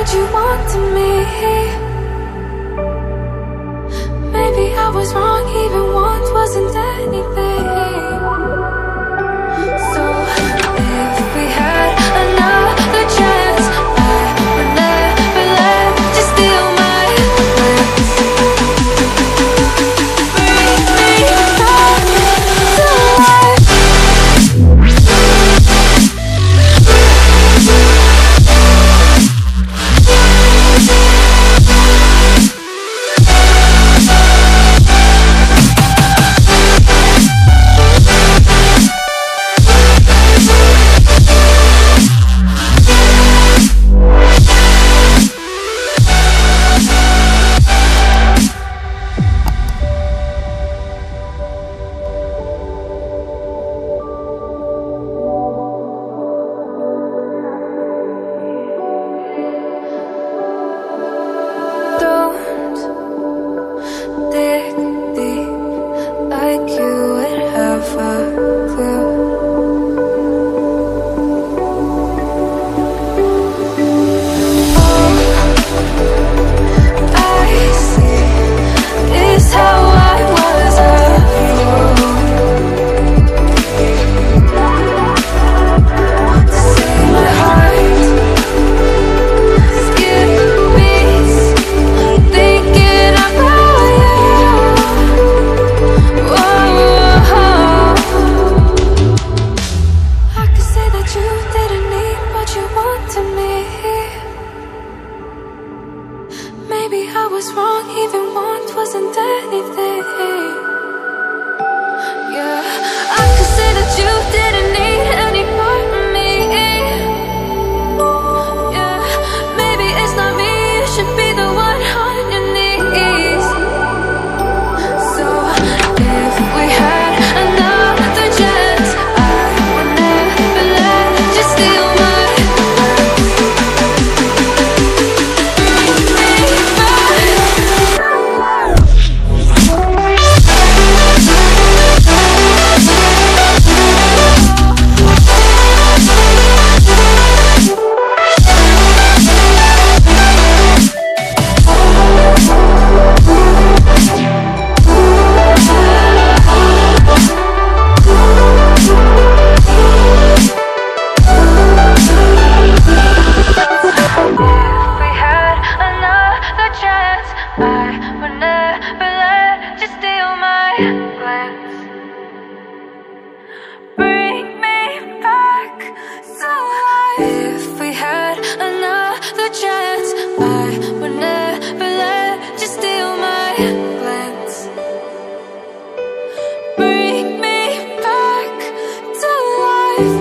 what you want to me. Maybe I was wrong, even once wasn't anything. So if we had another chance, I would never let you steal my glance. Bring me back to life. Maybe I was wrong, even once wasn't anything. Yeah, I could say that you didn't need any part of me. Yeah, maybe it's not me, you should be the one on your knees. So if we had another chance, I would never let you steal my glance. Bring me back to life.